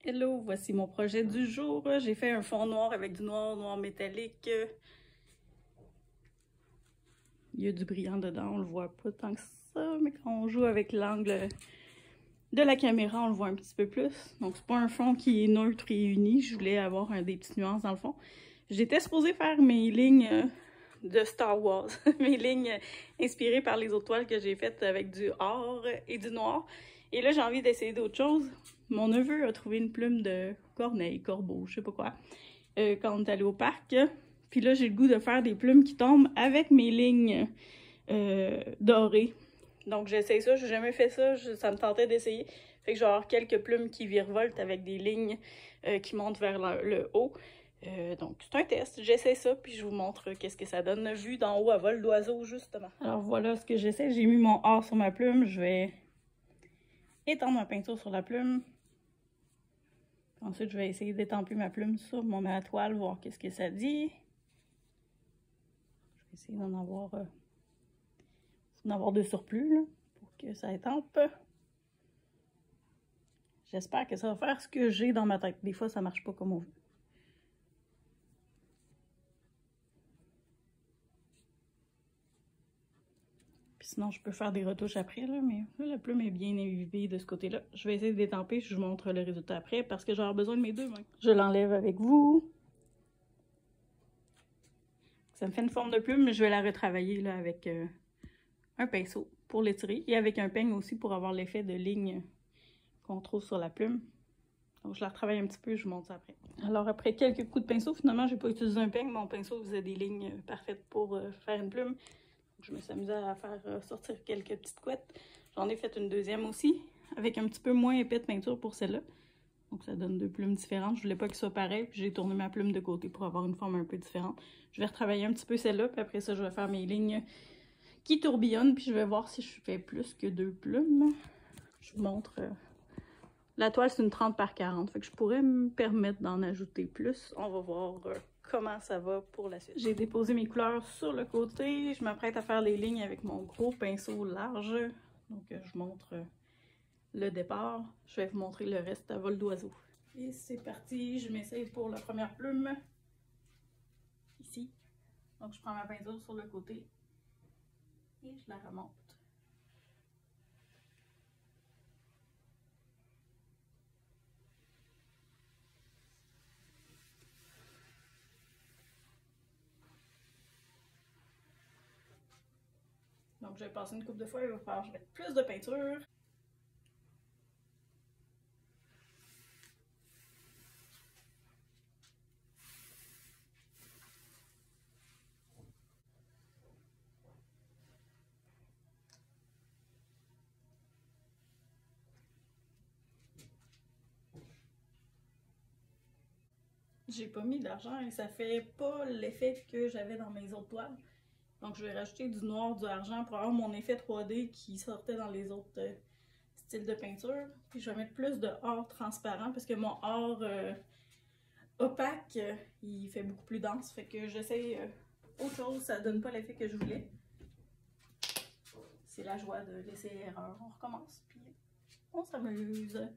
Hello, voici mon projet du jour. J'ai fait un fond noir avec du noir métallique. Il y a du brillant dedans, on le voit pas tant que ça, mais quand on joue avec l'angle de la caméra, on le voit un petit peu plus. Donc c'est pas un fond qui est neutre et uni, je voulais avoir des petites nuances dans le fond. J'étais supposée faire mes lignes de Star Wars, mes lignes inspirées par les autres toiles que j'ai faites avec du or et du noir. Et là, j'ai envie d'essayer d'autres choses. Mon neveu a trouvé une plume de corneille, corbeau, je sais pas quoi, quand on est allé au parc. Puis là, j'ai le goût de faire des plumes qui tombent avec mes lignes dorées. Donc, j'essaie ça. J'ai jamais fait ça. Ça me tentait d'essayer. Fait que j'ai avoir quelques plumes qui virevoltent avec des lignes qui montent vers le haut. Donc, c'est un test. J'essaie ça, puis je vous montre qu'est-ce que ça donne vu d'en haut à vol d'oiseau, justement. Alors, voilà ce que j'essaie. J'ai mis mon or sur ma plume. Je vais étendre ma peinture sur la plume. Ensuite, je vais essayer d'étamper ma plume sur ma toile, voir qu'est-ce que ça dit. Je vais essayer d'en avoir de surplus, là, pour que ça étampe. J'espère que ça va faire ce que j'ai dans ma tête. Des fois, ça marche pas comme on veut. Puis sinon, je peux faire des retouches après, là, mais là, la plume est bien imbibée de ce côté-là. Je vais essayer de détamper, je vous montre le résultat après, parce que j'aurai besoin de mes deux mains. Je l'enlève avec vous. Ça me fait une forme de plume, mais je vais la retravailler là, avec un pinceau pour l'étirer, et avec un peigne aussi pour avoir l'effet de ligne qu'on trouve sur la plume. Donc, je la retravaille un petit peu, je vous montre ça après. Alors, après quelques coups de pinceau, finalement, j'ai pas utilisé un peigne. Mon pinceau faisait des lignes parfaites pour faire une plume. Donc, je me suis amusée à faire sortir quelques petites couettes. J'en ai fait une deuxième aussi, avec un petit peu moins épais de peinture pour celle-là. Donc, ça donne deux plumes différentes. Je voulais pas qu'elles soient pareilles, puis j'ai tourné ma plume de côté pour avoir une forme un peu différente. Je vais retravailler un petit peu celle-là, puis après ça, je vais faire mes lignes qui tourbillonnent, puis je vais voir si je fais plus que deux plumes. Je vous montre... La toile, c'est une 30 par 40, fait que je pourrais me permettre d'en ajouter plus. On va voir comment ça va pour la suite. J'ai déposé mes couleurs sur le côté. Je m'apprête à faire les lignes avec mon gros pinceau large. Donc, je montre le départ. Je vais vous montrer le reste à vol d'oiseau. Et c'est parti, je m'essaye pour la première plume. Ici. Donc, je prends ma peinture sur le côté et je la remonte. Donc, je vais passer une couple de fois, il va falloir que je mette plus de peinture. J'ai pas mis d'argent et ça fait pas l'effet que j'avais dans mes autres toiles. Donc je vais rajouter du noir, du argent pour avoir mon effet 3D qui sortait dans les autres styles de peinture. Puis je vais mettre plus de or transparent parce que mon or opaque, il fait beaucoup plus dense. Fait que j'essaie autre chose, ça donne pas l'effet que je voulais. C'est la joie de laisser erreur. On recommence, puis on s'amuse.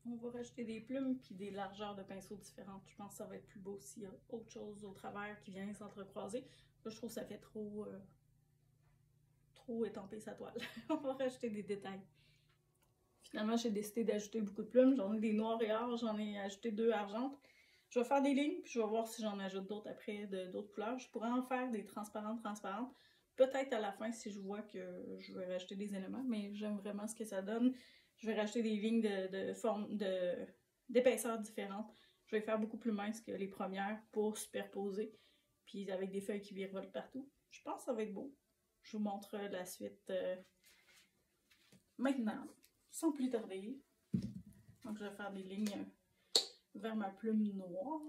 On va rajouter des plumes puis des largeurs de pinceaux différentes. Je pense que ça va être plus beau s'il y a autre chose au travers qui vient s'entrecroiser. Là, je trouve que ça fait trop étamper sa toile. On va rajouter des détails. Finalement, j'ai décidé d'ajouter beaucoup de plumes. J'en ai des noirs et or, j'en ai ajouté 2 argentes. Je vais faire des lignes, puis je vais voir si j'en ajoute d'autres après, d'autres couleurs. Je pourrais en faire des transparentes. Peut-être à la fin si je vois que je vais rajouter des éléments, mais j'aime vraiment ce que ça donne. Je vais rajouter des lignes d'épaisseur différentes. Je vais faire beaucoup plus mince que les premières pour superposer, puis avec des feuilles qui virevoltent partout. Je pense que ça va être beau. Je vous montre la suite maintenant, sans plus tarder. Donc je vais faire des lignes vers ma plume noire.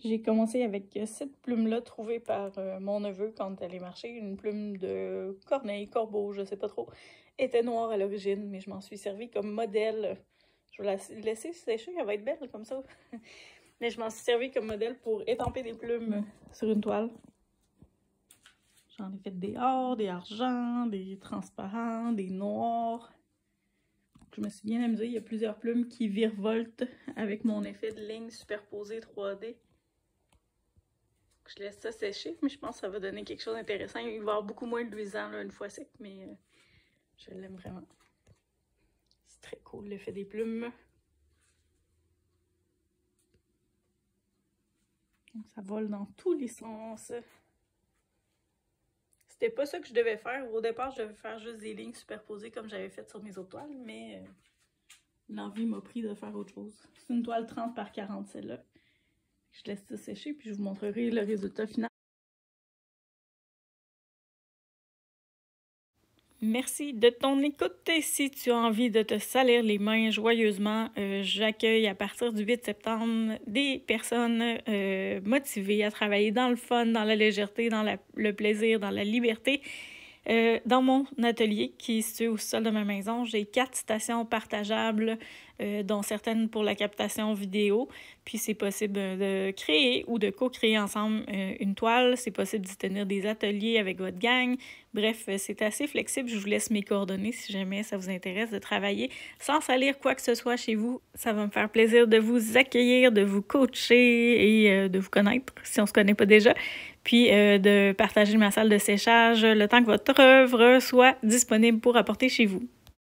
J'ai commencé avec cette plume-là trouvée par mon neveu quand elle est marchée. Une plume de corneille, corbeau, je sais pas trop. Elle était noire à l'origine, mais je m'en suis servi comme modèle. Je vais la laisser sécher, elle va être belle comme ça. Mais je m'en suis servi comme modèle pour étamper des plumes sur une toile. J'en ai fait des or, des argents, des transparents, des noirs. Je me suis bien amusée. Il y a plusieurs plumes qui virevoltent avec mon effet de ligne superposée 3D. Je laisse ça sécher, mais je pense que ça va donner quelque chose d'intéressant. Il va y avoir beaucoup moins de luisant là, une fois sec, mais je l'aime vraiment. C'est très cool l'effet des plumes. Ça vole dans tous les sens. C'était pas ça que je devais faire. Au départ, je devais faire juste des lignes superposées comme j'avais fait sur mes autres toiles, mais l'envie m'a pris de faire autre chose. C'est une toile 30 par 40, celle-là. Je laisse ça sécher, puis je vous montrerai le résultat final. Merci de ton écoute. Si tu as envie de te salir les mains joyeusement, j'accueille à partir du 8 septembre des personnes motivées à travailler dans le fun, dans la légèreté, dans le plaisir, dans la liberté. Dans mon atelier qui est situé au sol de ma maison, j'ai 4 stations partageables, dont certaines pour la captation vidéo. Puis c'est possible de créer ou de co-créer ensemble une toile. C'est possible d'y tenir des ateliers avec votre gang. Bref, c'est assez flexible. Je vous laisse mes coordonnées si jamais ça vous intéresse de travailler sans salir quoi que ce soit chez vous. Ça va me faire plaisir de vous accueillir, de vous coacher et de vous connaître si on ne se connaît pas déjà. Puis de partager ma salle de séchage le temps que votre œuvre soit disponible pour apporter chez vous.